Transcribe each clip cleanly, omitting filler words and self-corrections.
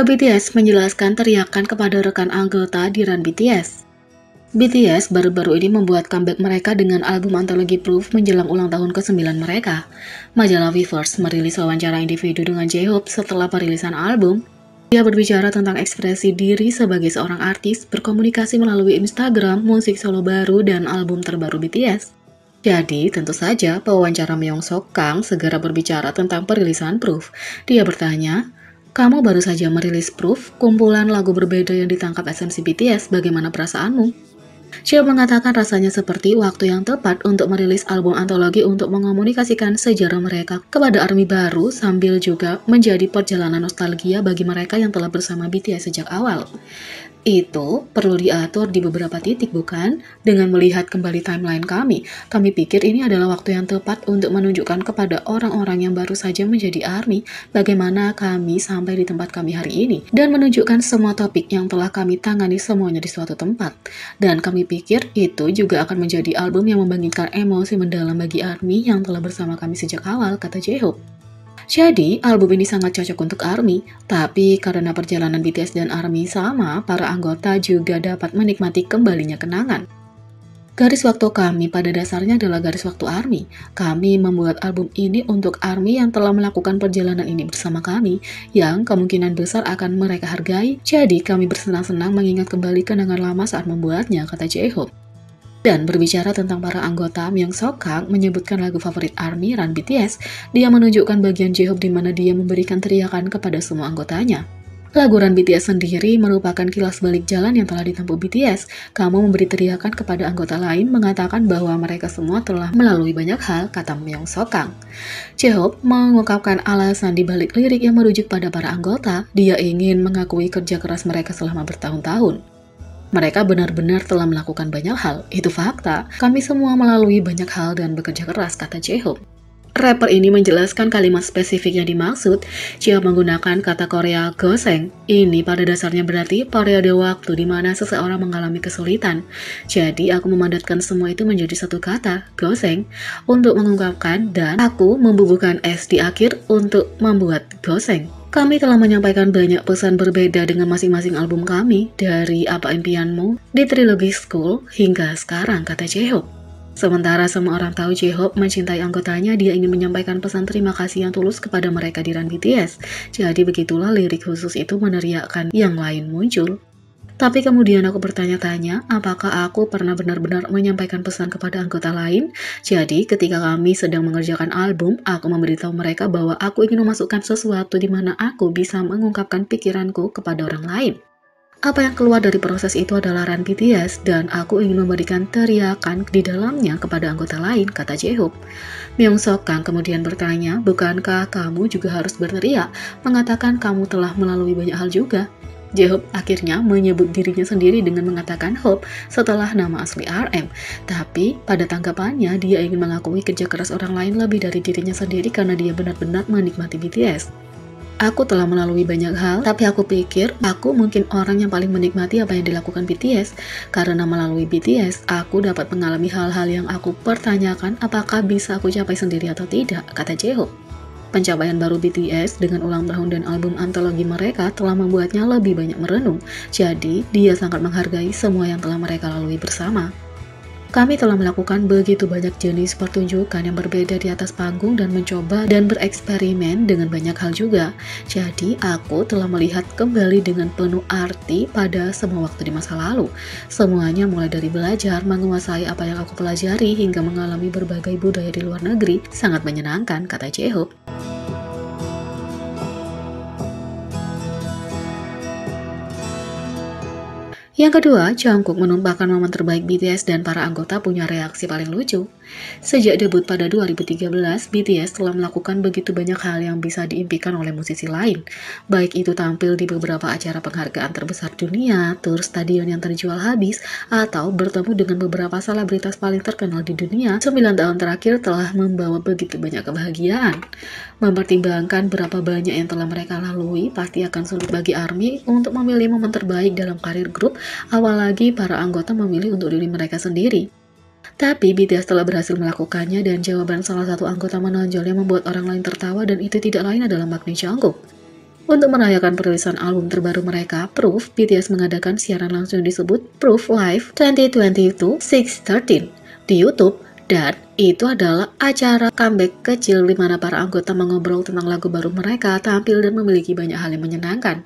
BTS menjelaskan teriakan kepada rekan anggota di Run BTS. BTS baru-baru ini membuat comeback mereka dengan album antologi Proof menjelang ulang tahun ke-9 mereka. Majalah Weverse merilis wawancara individu dengan J-Hope setelah perilisan album. Dia berbicara tentang ekspresi diri sebagai seorang artis, berkomunikasi melalui Instagram, musik solo baru, dan album terbaru BTS. Jadi, tentu saja pewawancara Myeong-seok Kang segera berbicara tentang perilisan Proof. Dia bertanya, "Kamu baru saja merilis Proof, kumpulan lagu berbeda yang ditangkap SMC BTS, bagaimana perasaanmu?" Xiao mengatakan rasanya seperti waktu yang tepat untuk merilis album antologi untuk mengomunikasikan sejarah mereka kepada ARMY baru sambil juga menjadi perjalanan nostalgia bagi mereka yang telah bersama BTS sejak awal. Itu perlu diatur di beberapa titik, bukan? Dengan melihat kembali timeline kami pikir ini adalah waktu yang tepat untuk menunjukkan kepada orang-orang yang baru saja menjadi ARMY bagaimana kami sampai di tempat kami hari ini, dan menunjukkan semua topik yang telah kami tangani semuanya di suatu tempat. Dan kami pikir itu juga akan menjadi album yang membangkitkan emosi mendalam bagi ARMY yang telah bersama kami sejak awal, kata J-Hope. Jadi, album ini sangat cocok untuk ARMY, tapi karena perjalanan BTS dan ARMY sama, para anggota juga dapat menikmati kembalinya kenangan. Garis waktu kami pada dasarnya adalah garis waktu ARMY. Kami membuat album ini untuk ARMY yang telah melakukan perjalanan ini bersama kami, yang kemungkinan besar akan mereka hargai, jadi kami bersenang-senang mengingat kembali kenangan lama saat membuatnya, kata J-Hope. Dan berbicara tentang para anggota, Myeong-seok Kang menyebutkan lagu favorit ARMY, Run BTS. Dia menunjukkan bagian J-Hope di mana dia memberikan teriakan kepada semua anggotanya. Lagu Run BTS sendiri merupakan kilas balik jalan yang telah ditempuh BTS. Kamu memberi teriakan kepada anggota lain mengatakan bahwa mereka semua telah melalui banyak hal, kata Myeong-seok Kang. J-Hope mengungkapkan alasan di balik lirik yang merujuk pada para anggota. Dia ingin mengakui kerja keras mereka selama bertahun-tahun. Mereka benar-benar telah melakukan banyak hal, itu fakta. Kami semua melalui banyak hal dan bekerja keras, kata J-Hope. Rapper ini menjelaskan kalimat spesifik yang dimaksud. J-Hope menggunakan kata Korea goseng. Ini pada dasarnya berarti periode waktu di mana seseorang mengalami kesulitan. Jadi aku memadatkan semua itu menjadi satu kata, goseng, untuk mengungkapkan, dan aku membubuhkan S di akhir untuk membuat goseng. Kami telah menyampaikan banyak pesan berbeda dengan masing-masing album kami, dari Apa Impianmu, di Trilogy School, hingga sekarang, kata J-Hope. Sementara semua orang tahu J-Hope mencintai anggotanya, dia ingin menyampaikan pesan terima kasih yang tulus kepada mereka di Run BTS. Jadi begitulah lirik khusus itu meneriakkan yang lain muncul. Tapi kemudian aku bertanya-tanya, apakah aku pernah benar-benar menyampaikan pesan kepada anggota lain? Jadi ketika kami sedang mengerjakan album, aku memberitahu mereka bahwa aku ingin memasukkan sesuatu di mana aku bisa mengungkapkan pikiranku kepada orang lain. Apa yang keluar dari proses itu adalah Run BTS, dan aku ingin memberikan teriakan di dalamnya kepada anggota lain, kata J-Hope. Myeong-seok Kang kemudian bertanya, bukankah kamu juga harus berteriak, mengatakan kamu telah melalui banyak hal juga? J-Hope akhirnya menyebut dirinya sendiri dengan mengatakan Hope setelah nama asli RM. Tapi pada tanggapannya dia ingin mengakui kerja keras orang lain lebih dari dirinya sendiri karena dia benar-benar menikmati BTS. Aku telah melalui banyak hal, tapi aku pikir aku mungkin orang yang paling menikmati apa yang dilakukan BTS. Karena melalui BTS, aku dapat mengalami hal-hal yang aku pertanyakan apakah bisa aku capai sendiri atau tidak, kata J-Hope. Pencapaian baru BTS dengan ulang tahun dan album antologi mereka telah membuatnya lebih banyak merenung, jadi dia sangat menghargai semua yang telah mereka lalui bersama. Kami telah melakukan begitu banyak jenis pertunjukan yang berbeda di atas panggung dan mencoba dan bereksperimen dengan banyak hal juga. Jadi aku telah melihat kembali dengan penuh arti pada semua waktu di masa lalu. Semuanya mulai dari belajar, menguasai apa yang aku pelajari, hingga mengalami berbagai budaya di luar negeri. Sangat menyenangkan, kata J-Hope. Yang kedua, Jungkook menumpahkan momen terbaik BTS dan para anggota punya reaksi paling lucu. Sejak debut pada 2013, BTS telah melakukan begitu banyak hal yang bisa diimpikan oleh musisi lain. Baik itu tampil di beberapa acara penghargaan terbesar dunia, tur stadion yang terjual habis, atau bertemu dengan beberapa selebritas paling terkenal di dunia. 9 tahun terakhir telah membawa begitu banyak kebahagiaan. Mempertimbangkan berapa banyak yang telah mereka lalui, pasti akan sulit bagi ARMY untuk memilih momen terbaik dalam karir grup, awal lagi para anggota memilih untuk diri mereka sendiri. Tapi BTS telah berhasil melakukannya, dan jawaban salah satu anggota menonjol yang membuat orang lain tertawa, dan itu tidak lain adalah Maknae Jungkook. Untuk merayakan perilisan album terbaru mereka, Proof, BTS mengadakan siaran langsung disebut Proof Live 2022 613 di YouTube, dan itu adalah acara comeback kecil di mana para anggota mengobrol tentang lagu baru mereka, tampil dan memiliki banyak hal yang menyenangkan.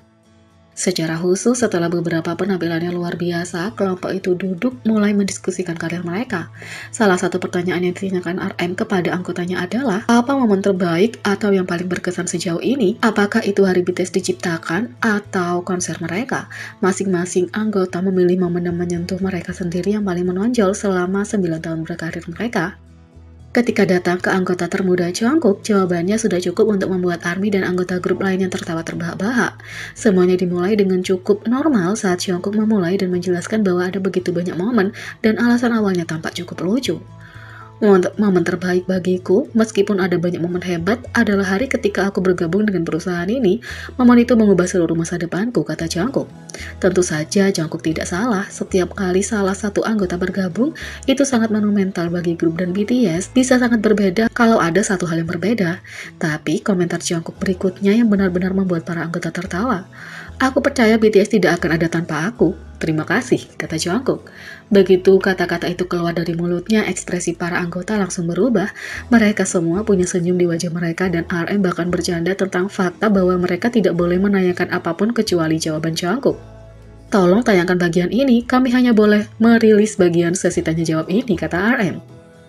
Secara khusus, setelah beberapa penampilan yang luar biasa, kelompok itu duduk mulai mendiskusikan karir mereka. Salah satu pertanyaan yang ditanyakan RM kepada anggotanya adalah, apa momen terbaik atau yang paling berkesan sejauh ini? Apakah itu hari BTS diciptakan atau konser mereka? Masing-masing anggota memilih momen yang menyentuh mereka sendiri yang paling menonjol selama 9 tahun berkarir mereka. Ketika datang ke anggota termuda Jungkook, jawabannya sudah cukup untuk membuat ARMY dan anggota grup lainnya tertawa terbahak-bahak. Semuanya dimulai dengan cukup normal saat Jungkook memulai dan menjelaskan bahwa ada begitu banyak momen dan alasan awalnya tampak cukup lucu. Momen terbaik bagiku, meskipun ada banyak momen hebat, adalah hari ketika aku bergabung dengan perusahaan ini. Momen itu mengubah seluruh masa depanku, kata Jungkook. Tentu saja Jungkook tidak salah. Setiap kali salah satu anggota bergabung, itu sangat monumental bagi grup, dan BTS bisa sangat berbeda kalau ada satu hal yang berbeda. Tapi komentar Jungkook berikutnya yang benar-benar membuat para anggota tertawa. Aku percaya BTS tidak akan ada tanpa aku. Terima kasih, kata Jungkook. Begitu kata-kata itu keluar dari mulutnya, ekspresi para anggota langsung berubah. Mereka semua punya senyum di wajah mereka, dan RM bahkan bercanda tentang fakta bahwa mereka tidak boleh menanyakan apapun kecuali jawaban Jungkook. Tolong tayangkan bagian ini, kami hanya boleh merilis bagian sesi tanya jawab ini, kata RM.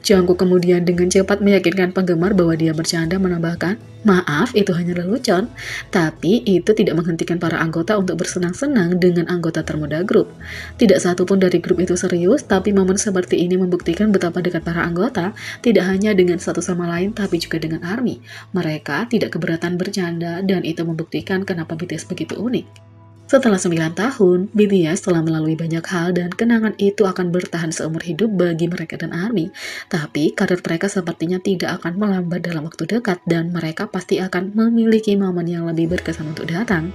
Jungkook kemudian dengan cepat meyakinkan penggemar bahwa dia bercanda, menambahkan, maaf itu hanya lelucon, tapi itu tidak menghentikan para anggota untuk bersenang-senang dengan anggota termuda grup. Tidak satu pun dari grup itu serius, tapi momen seperti ini membuktikan betapa dekat para anggota, tidak hanya dengan satu sama lain, tapi juga dengan ARMY. Mereka tidak keberatan bercanda, dan itu membuktikan kenapa BTS begitu unik. Setelah 9 tahun, BTS telah melalui banyak hal dan kenangan itu akan bertahan seumur hidup bagi mereka dan ARMY. Tapi karir mereka sepertinya tidak akan melambat dalam waktu dekat, dan mereka pasti akan memiliki momen yang lebih berkesan untuk datang.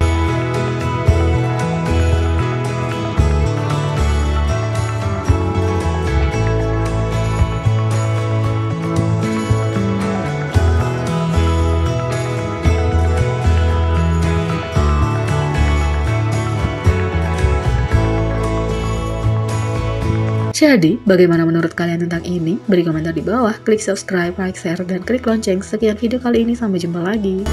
Jadi, bagaimana menurut kalian tentang ini? Beri komentar di bawah, klik subscribe, like, share, dan klik lonceng. Sekian video kali ini, sampai jumpa lagi.